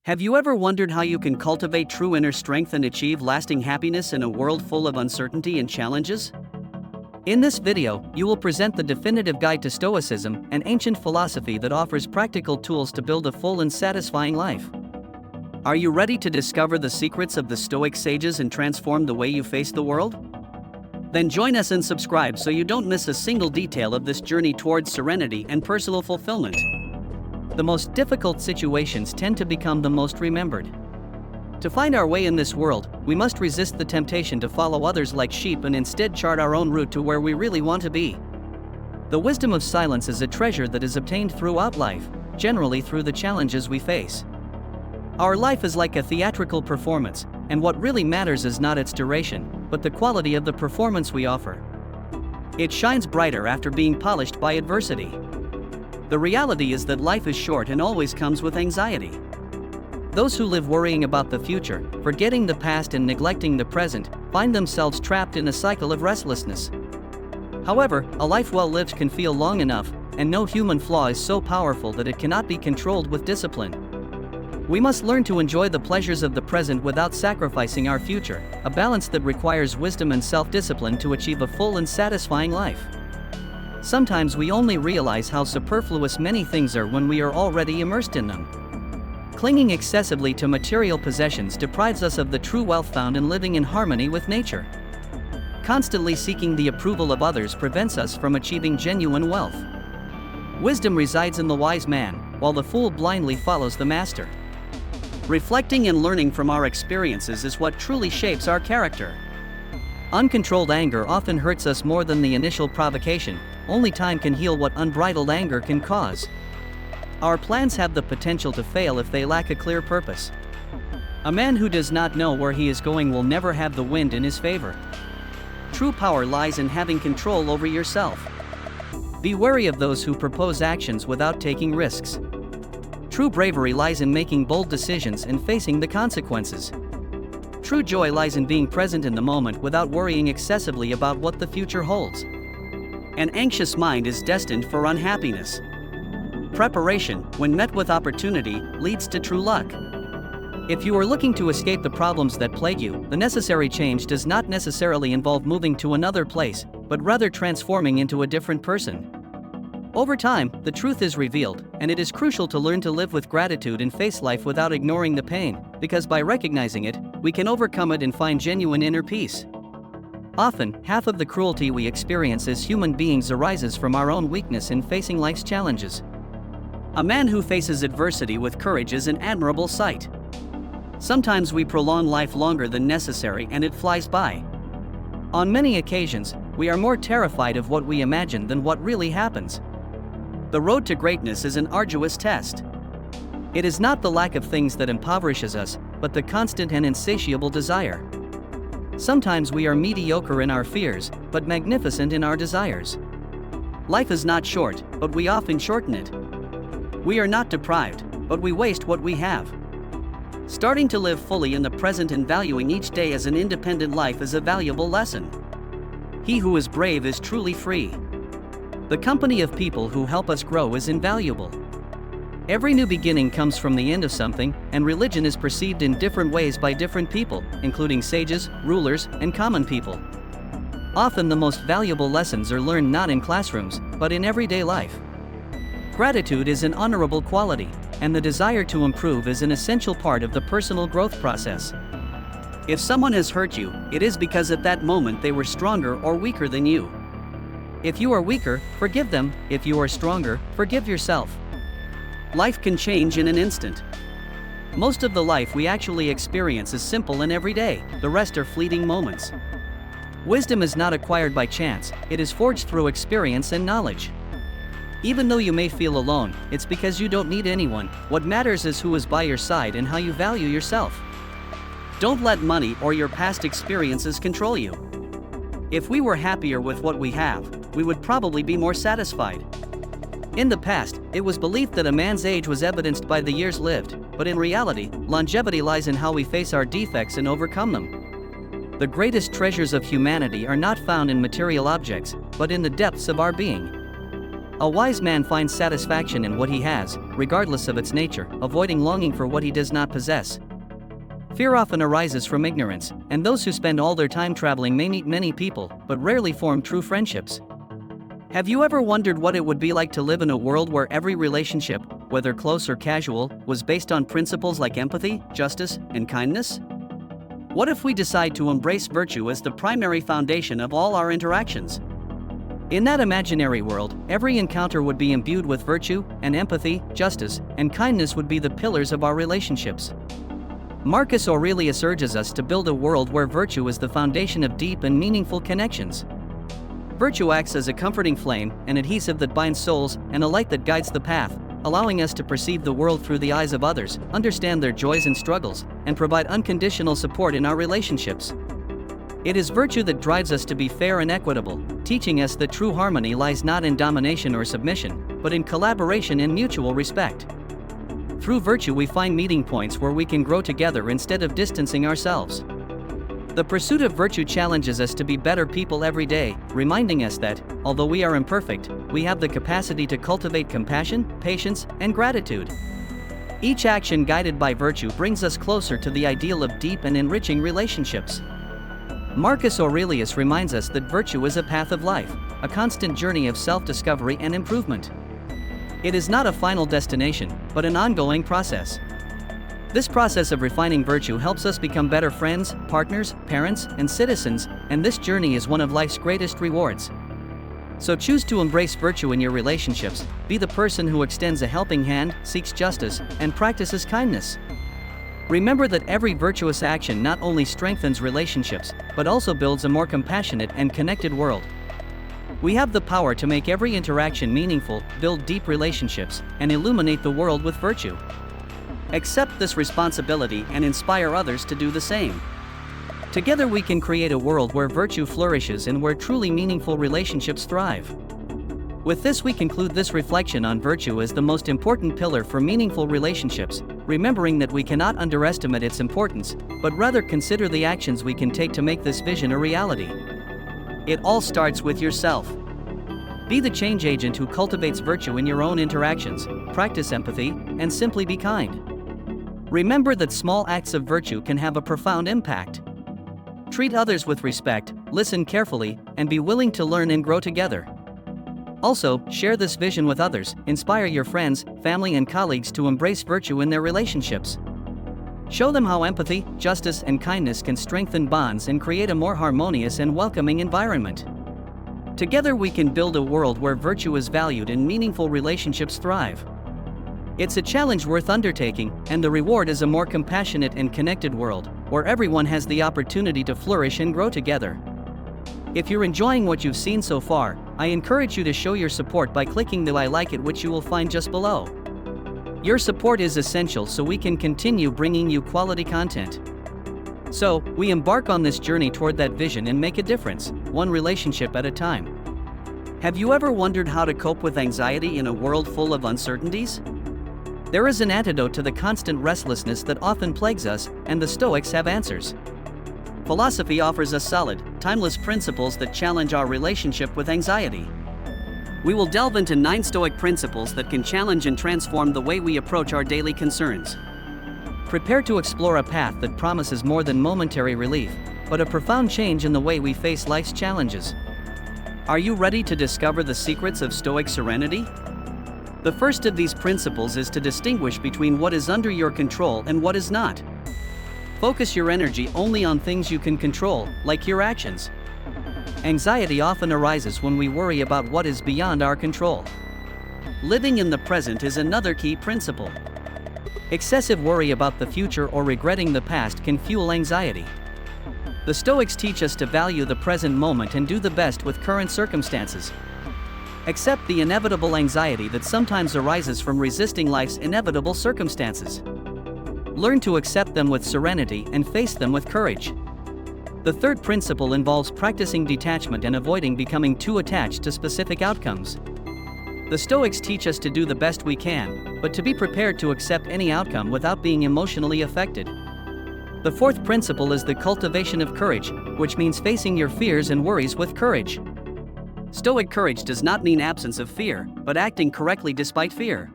Have you ever wondered how you can cultivate true inner strength and achieve lasting happiness in a world full of uncertainty and challenges? In this video, you will present the definitive guide to Stoicism, an ancient philosophy that offers practical tools to build a full and satisfying life. Are you ready to discover the secrets of the Stoic sages and transform the way you face the world? Then join us and subscribe so you don't miss a single detail of this journey towards serenity and personal fulfillment. The most difficult situations tend to become the most remembered. To find our way in this world, we must resist the temptation to follow others like sheep and instead chart our own route to where we really want to be. The wisdom of silence is a treasure that is obtained throughout life, generally through the challenges we face. Our life is like a theatrical performance, and what really matters is not its duration, but the quality of the performance we offer. It shines brighter after being polished by adversity. The reality is that life is short and always comes with anxiety. Those who live worrying about the future, forgetting the past and neglecting the present, find themselves trapped in a cycle of restlessness. However, a life well lived can feel long enough, and no human flaw is so powerful that it cannot be controlled with discipline. We must learn to enjoy the pleasures of the present without sacrificing our future, a balance that requires wisdom and self-discipline to achieve a full and satisfying life. Sometimes we only realize how superfluous many things are when we are already immersed in them. Clinging excessively to material possessions deprives us of the true wealth found in living in harmony with nature. Constantly seeking the approval of others prevents us from achieving genuine wealth. Wisdom resides in the wise man, while the fool blindly follows the master. Reflecting and learning from our experiences is what truly shapes our character. Uncontrolled anger often hurts us more than the initial provocation. Only time can heal what unbridled anger can cause. Our plans have the potential to fail if they lack a clear purpose. A man who does not know where he is going will never have the wind in his favor. True power lies in having control over yourself. Be wary of those who propose actions without taking risks. True bravery lies in making bold decisions and facing the consequences. True joy lies in being present in the moment without worrying excessively about what the future holds. An anxious mind is destined for unhappiness. Preparation, when met with opportunity, leads to true luck. If you are looking to escape the problems that plague you, the necessary change does not necessarily involve moving to another place, but rather transforming into a different person. Over time, the truth is revealed, and it is crucial to learn to live with gratitude and face life without ignoring the pain, because by recognizing it, we can overcome it and find genuine inner peace. Often, half of the cruelty we experience as human beings arises from our own weakness in facing life's challenges. A man who faces adversity with courage is an admirable sight. Sometimes we prolong life longer than necessary and it flies by. On many occasions, we are more terrified of what we imagine than what really happens. The road to greatness is an arduous test. It is not the lack of things that impoverishes us, but the constant and insatiable desire. Sometimes we are mediocre in our fears, but magnificent in our desires. Life is not short, but we often shorten it. We are not deprived, but we waste what we have. Starting to live fully in the present and valuing each day as an independent life is a valuable lesson. He who is brave is truly free. The company of people who help us grow is invaluable. Every new beginning comes from the end of something, and religion is perceived in different ways by different people, including sages, rulers, and common people. Often the most valuable lessons are learned not in classrooms, but in everyday life. Gratitude is an honorable quality, and the desire to improve is an essential part of the personal growth process. If someone has hurt you, it is because at that moment they were stronger or weaker than you. If you are weaker, forgive them. If you are stronger, forgive yourself. Life can change in an instant. Most of the life we actually experience is simple and everyday, the rest are fleeting moments. Wisdom is not acquired by chance, it is forged through experience and knowledge. Even though you may feel alone, it's because you don't need anyone. What matters is who is by your side and how you value yourself. Don't let money or your past experiences control you. If we were happier with what we have, we would probably be more satisfied. In the past, it was believed that a man's age was evidenced by the years lived, but in reality, longevity lies in how we face our defects and overcome them. The greatest treasures of humanity are not found in material objects, but in the depths of our being. A wise man finds satisfaction in what he has, regardless of its nature, avoiding longing for what he does not possess. Fear often arises from ignorance, and those who spend all their time traveling may meet many people, but rarely form true friendships. Have you ever wondered what it would be like to live in a world where every relationship, whether close or casual, was based on principles like empathy, justice, and kindness? What if we decide to embrace virtue as the primary foundation of all our interactions? In that imaginary world, every encounter would be imbued with virtue, and empathy, justice, and kindness would be the pillars of our relationships. Marcus Aurelius urges us to build a world where virtue is the foundation of deep and meaningful connections. Virtue acts as a comforting flame, an adhesive that binds souls, and a light that guides the path, allowing us to perceive the world through the eyes of others, understand their joys and struggles, and provide unconditional support in our relationships. It is virtue that drives us to be fair and equitable, teaching us that true harmony lies not in domination or submission, but in collaboration and mutual respect. Through virtue we find meeting points where we can grow together instead of distancing ourselves. The pursuit of virtue challenges us to be better people every day, reminding us that, although we are imperfect, we have the capacity to cultivate compassion, patience, and gratitude. Each action guided by virtue brings us closer to the ideal of deep and enriching relationships. Marcus Aurelius reminds us that virtue is a path of life, a constant journey of self-discovery and improvement. It is not a final destination, but an ongoing process. This process of refining virtue helps us become better friends, partners, parents, and citizens, and this journey is one of life's greatest rewards. So choose to embrace virtue in your relationships, be the person who extends a helping hand, seeks justice, and practices kindness. Remember that every virtuous action not only strengthens relationships, but also builds a more compassionate and connected world. We have the power to make every interaction meaningful, build deep relationships, and illuminate the world with virtue. Accept this responsibility and inspire others to do the same. Together we can create a world where virtue flourishes and where truly meaningful relationships thrive. With this we conclude this reflection on virtue as the most important pillar for meaningful relationships, remembering that we cannot underestimate its importance, but rather consider the actions we can take to make this vision a reality. It all starts with yourself. Be the change agent who cultivates virtue in your own interactions, practice empathy, and simply be kind. Remember that small acts of virtue can have a profound impact. Treat others with respect, listen carefully, and be willing to learn and grow together. Also, share this vision with others, inspire your friends, family, and colleagues to embrace virtue in their relationships. Show them how empathy, justice, and kindness can strengthen bonds and create a more harmonious and welcoming environment. Together we can build a world where virtue is valued and meaningful relationships thrive. It's a challenge worth undertaking, and the reward is a more compassionate and connected world, where everyone has the opportunity to flourish and grow together. If you're enjoying what you've seen so far, I encourage you to show your support by clicking the I like it, which you will find just below. Your support is essential so we can continue bringing you quality content. So, we embark on this journey toward that vision and make a difference, one relationship at a time. Have you ever wondered how to cope with anxiety in a world full of uncertainties? There is an antidote to the constant restlessness that often plagues us, and the Stoics have answers. Philosophy offers us solid, timeless principles that challenge our relationship with anxiety. We will delve into 9 Stoic principles that can challenge and transform the way we approach our daily concerns. Prepare to explore a path that promises more than momentary relief, but a profound change in the way we face life's challenges. Are you ready to discover the secrets of Stoic serenity? The first of these principles is to distinguish between what is under your control and what is not. Focus your energy only on things you can control, like your actions. Anxiety often arises when we worry about what is beyond our control. Living in the present is another key principle. Excessive worry about the future or regretting the past can fuel anxiety. The Stoics teach us to value the present moment and do the best with current circumstances. Accept the inevitable anxiety that sometimes arises from resisting life's inevitable circumstances. Learn to accept them with serenity and face them with courage. The third principle involves practicing detachment and avoiding becoming too attached to specific outcomes. The Stoics teach us to do the best we can, but to be prepared to accept any outcome without being emotionally affected. The fourth principle is the cultivation of courage, which means facing your fears and worries with courage. Stoic courage does not mean absence of fear, but acting correctly despite fear.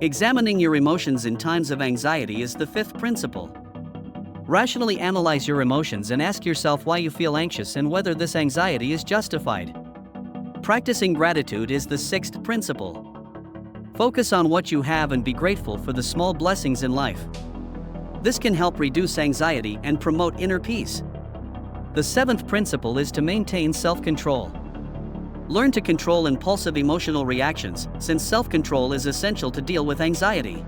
Examining your emotions in times of anxiety is the fifth principle. Rationally analyze your emotions and ask yourself why you feel anxious and whether this anxiety is justified. Practicing gratitude is the sixth principle. Focus on what you have and be grateful for the small blessings in life. This can help reduce anxiety and promote inner peace. The seventh principle is to maintain self-control. Learn to control impulsive emotional reactions, since self-control is essential to deal with anxiety.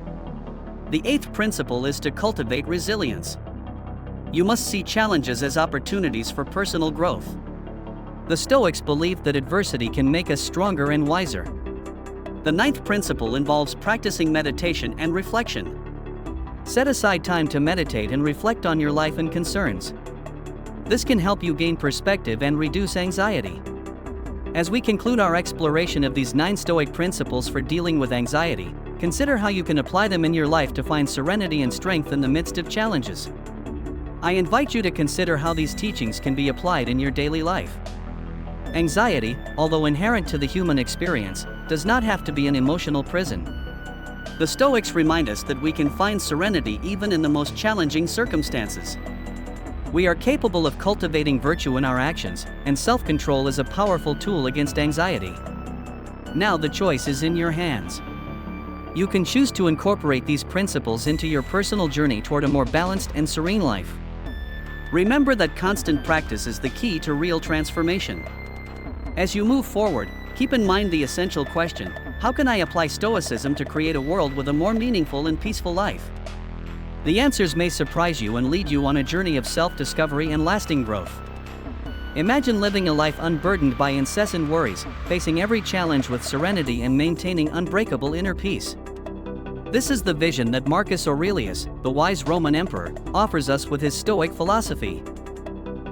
The eighth principle is to cultivate resilience. You must see challenges as opportunities for personal growth. The Stoics believe that adversity can make us stronger and wiser. The ninth principle involves practicing meditation and reflection. Set aside time to meditate and reflect on your life and concerns. This can help you gain perspective and reduce anxiety. As we conclude our exploration of these 9 Stoic principles for dealing with anxiety, consider how you can apply them in your life to find serenity and strength in the midst of challenges. I invite you to consider how these teachings can be applied in your daily life. Anxiety, although inherent to the human experience, does not have to be an emotional prison. The Stoics remind us that we can find serenity even in the most challenging circumstances. We are capable of cultivating virtue in our actions, and self-control is a powerful tool against anxiety. Now the choice is in your hands. You can choose to incorporate these principles into your personal journey toward a more balanced and serene life. Remember that constant practice is the key to real transformation. As you move forward, keep in mind the essential question: how can I apply Stoicism to create a world with a more meaningful and peaceful life? The answers may surprise you and lead you on a journey of self-discovery and lasting growth. Imagine living a life unburdened by incessant worries, facing every challenge with serenity and maintaining unbreakable inner peace. This is the vision that Marcus Aurelius, the wise Roman emperor, offers us with his Stoic philosophy.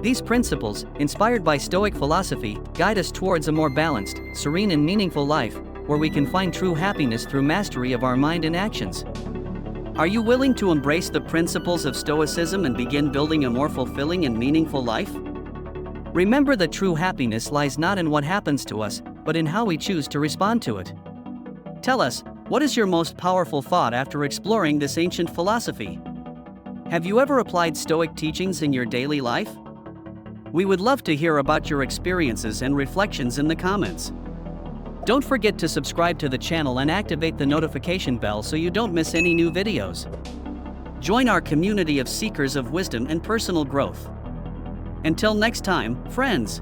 These principles, inspired by Stoic philosophy, guide us towards a more balanced, serene and meaningful life, where we can find true happiness through mastery of our mind and actions. Are you willing to embrace the principles of Stoicism and begin building a more fulfilling and meaningful life? Remember that true happiness lies not in what happens to us, but in how we choose to respond to it. Tell us, what is your most powerful thought after exploring this ancient philosophy? Have you ever applied Stoic teachings in your daily life? We would love to hear about your experiences and reflections in the comments. Don't forget to subscribe to the channel and activate the notification bell so you don't miss any new videos. Join our community of seekers of wisdom and personal growth. Until next time, friends.